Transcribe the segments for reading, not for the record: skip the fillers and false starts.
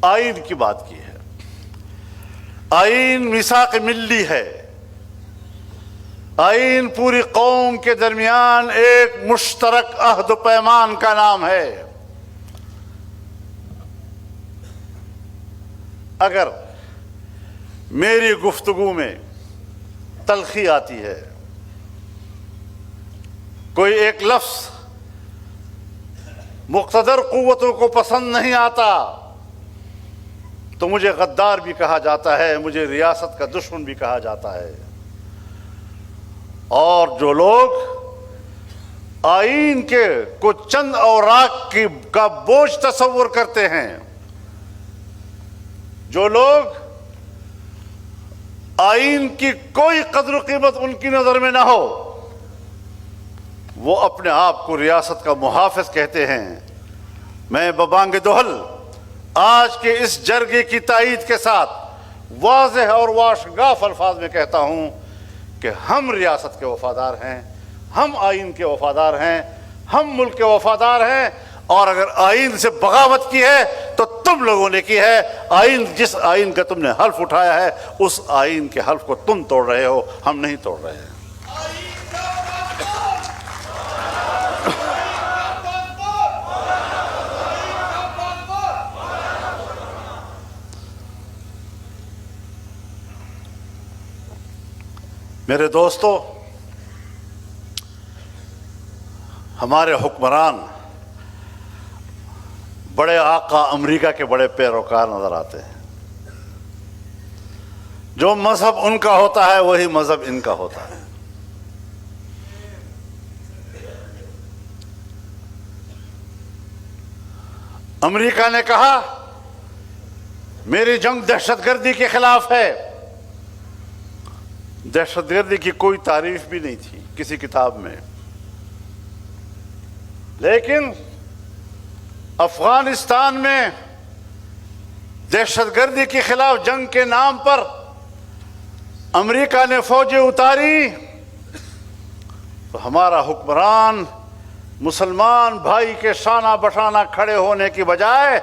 آئین کی بات کی ہے۔ آئین میثاق ملی ہے، آئین پوری قوم کے درمیان ایک مشترک عہد و پیمان کا نام ہے۔ اگر میری گفتگو میں تلخی آتی ہے، کوئی ایک لفظ مقتدر قوتوں کو پسند نہیں آتا تو مجھے غدار بھی کہا جاتا ہے، مجھے ریاست کا دشمن بھی کہا جاتا ہے۔ اور جو لوگ آئین کے کو چند اوراق کا بوجھ تصور کرتے ہیں، جو لوگ آئین کی کوئی قدر و قیمت ان کی نظر میں نہ ہو، وہ اپنے آپ کو ریاست کا محافظ کہتے ہیں۔ میں ببانگ دہل آج کے اس جرگے کی تائید کے ساتھ واضح اور واشگاف الفاظ میں کہتا ہوں کہ ہم ریاست کے وفادار ہیں، ہم آئین کے وفادار ہیں، ہم ملک کے وفادار ہیں، اور اگر آئین سے بغاوت کی ہے تو تم لوگوں نے کی ہے۔ آئین، جس آئین کا تم نے حلف اٹھایا ہے، اس آئین کے حلف کو تم توڑ رہے ہو، ہم نہیں توڑ رہے ہیں۔ میرے دوستو، ہمارے حکمران بڑے آقا امریکہ کے بڑے پیروکار نظر آتے ہیں۔ جو مذہب ان کا ہوتا ہے وہی مذہب ان کا ہوتا ہے۔ امریکہ نے کہا میری جنگ دہشت گردی کے خلاف ہے۔ دہشت گردی کی کوئی تعریف بھی نہیں تھی کسی کتاب میں، لیکن افغانستان میں دہشت گردی کے خلاف جنگ کے نام پر امریکہ نے فوجیں اتاری تو ہمارا حکمران مسلمان بھائی کے شانہ بشانہ کھڑے ہونے کی بجائے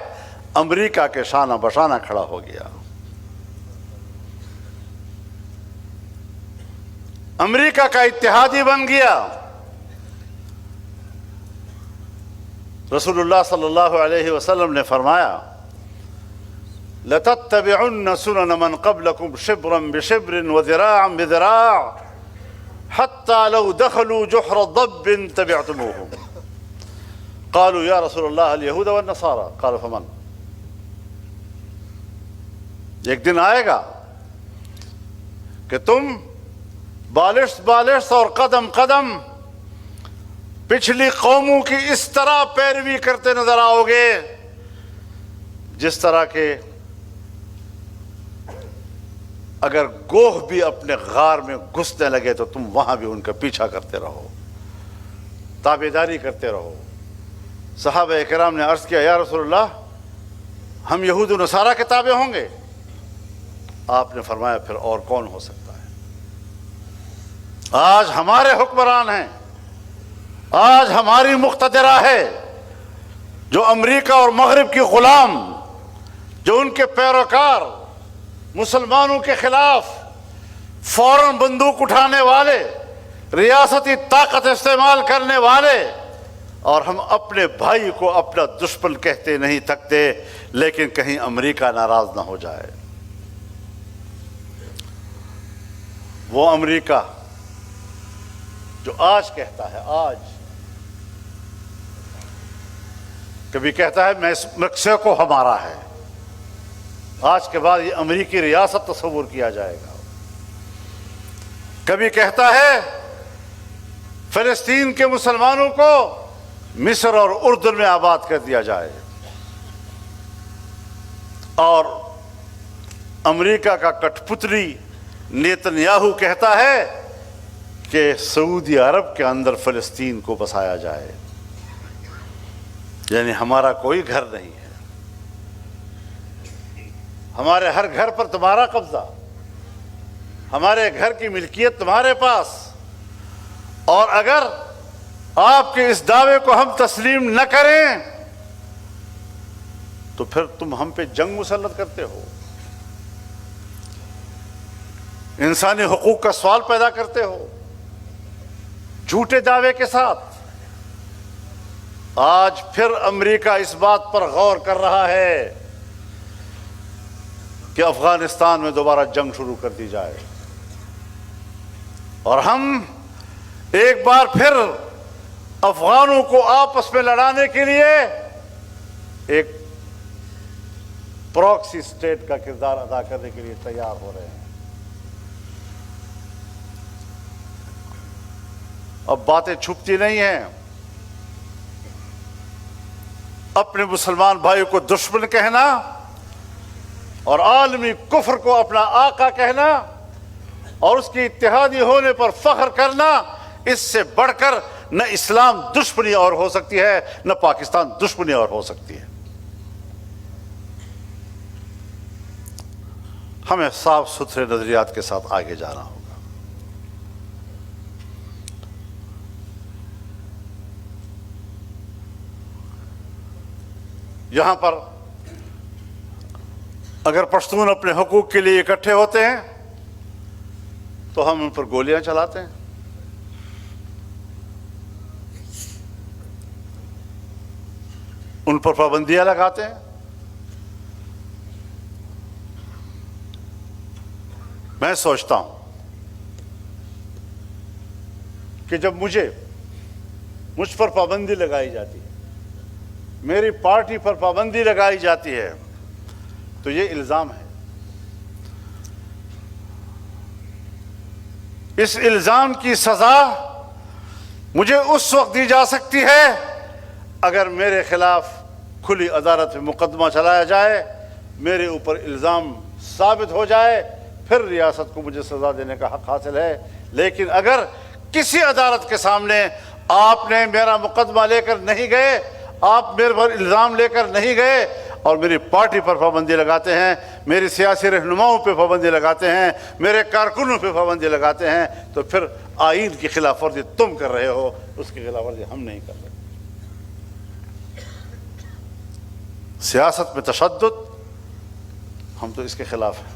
امریکہ کے شانہ بشانہ کھڑا ہو گیا۔ امریکہ کا اتحادی بن گیا۔ رسول اللہ صلی اللہ علیہ وسلم نے فرمایا لَتَتَّبِعُنَّ سُنَنَ مَنْ قَبْلَكُمْ شِبْرًا بِشِبْرٍ وَذِرَاعًا بِذِرَاعٍ حَتَّى لَوْ دَخَلُوا جُحْرَ ضَبٍّ تَبِعْتُمُوهُمْ قالوا يا رسول اللہ اليہود والنصارى قال فمن۔ ایک دن آئے گا کہ تم بالشت بالشت اور قدم قدم پچھلی قوموں کی اس طرح پیروی کرتے نظر آؤ گے جس طرح کہ اگر گوہ بھی اپنے غار میں گھسنے لگے تو تم وہاں بھی ان کا پیچھا کرتے رہو، تابعداری کرتے رہو۔ صحابہ اکرام نے عرض کیا یا رسول اللہ ہم یہود و نصارہ کے تابع ہوں گے؟ آپ نے فرمایا پھر اور کون ہو سکتا ہے؟ آج ہمارے حکمران ہیں، آج ہماری مقتدرہ ہے جو امریکہ اور مغرب کی غلام، جو ان کے پیروکار مسلمانوں کے خلاف فوراً بندوق اٹھانے والے، ریاستی طاقت استعمال کرنے والے، اور ہم اپنے بھائی کو اپنا دشمن کہتے نہیں تھکتے لیکن کہیں امریکہ ناراض نہ ہو جائے۔ وہ امریکہ جو آج کہتا ہے، آج کبھی کہتا ہے میکسیکو ہمارا ہے، آج کے بعد یہ امریکی ریاست تصور کیا جائے گا۔ کبھی کہتا ہے فلسطین کے مسلمانوں کو مصر اور اردن میں آباد کر دیا جائے، اور امریکہ کا کٹھ پتلی نیتنیاہو کہتا ہے کہ سعودی عرب کے اندر فلسطین کو بسایا جائے، یعنی ہمارا کوئی گھر نہیں ہے، ہمارے ہر گھر پر تمہارا قبضہ، ہمارے گھر کی ملکیت تمہارے پاس، اور اگر آپ کے اس دعوے کو ہم تسلیم نہ کریں تو پھر تم ہم پہ جنگ مسلط کرتے ہو، انسانی حقوق کا سوال پیدا کرتے ہو جھوٹے دعوے کے ساتھ۔ آج پھر امریکہ اس بات پر غور کر رہا ہے کہ افغانستان میں دوبارہ جنگ شروع کر دی جائے، اور ہم ایک بار پھر افغانوں کو آپس میں لڑانے کے لیے ایک پراکسی اسٹیٹ کا کردار ادا کرنے کے لیے تیار ہو رہے ہیں۔ اب باتیں چھپتی نہیں ہیں، اپنے مسلمان بھائیوں کو دشمن کہنا اور عالمی کفر کو اپنا آقا کہنا اور اس کی اتحادی ہونے پر فخر کرنا، اس سے بڑھ کر نہ اسلام دشمنی اور ہو سکتی ہے، نہ پاکستان دشمنی اور ہو سکتی ہے۔ ہمیں صاف ستھرے نظریات کے ساتھ آگے جانا ہوگا۔ یہاں پر اگر پشتون اپنے حقوق کے لیے اکٹھے ہوتے ہیں تو ہم ان پر گولیاں چلاتے ہیں، ان پر پابندیاں لگاتے ہیں۔ میں سوچتا ہوں کہ جب مجھ پر پابندی لگائی جاتی ہے، میری پارٹی پر پابندی لگائی جاتی ہے، تو یہ الزام ہے۔ اس الزام کی سزا مجھے اس وقت دی جا سکتی ہے اگر میرے خلاف کھلی عدالت میں مقدمہ چلایا جائے، میرے اوپر الزام ثابت ہو جائے، پھر ریاست کو مجھے سزا دینے کا حق حاصل ہے۔ لیکن اگر کسی عدالت کے سامنے آپ نے میرا مقدمہ لے کر نہیں گئے، آپ میرے پر الزام لے کر نہیں گئے اور میری پارٹی پر پابندی لگاتے ہیں، میری سیاسی رہنماؤں پہ پابندی لگاتے ہیں، میرے کارکنوں پہ پابندی لگاتے ہیں، تو پھر آئین کی خلاف ورزی تم کر رہے ہو، اس کی خلاف ورزی ہم نہیں کر رہے۔ سیاست میں تشدد، ہم تو اس کے خلاف ہیں۔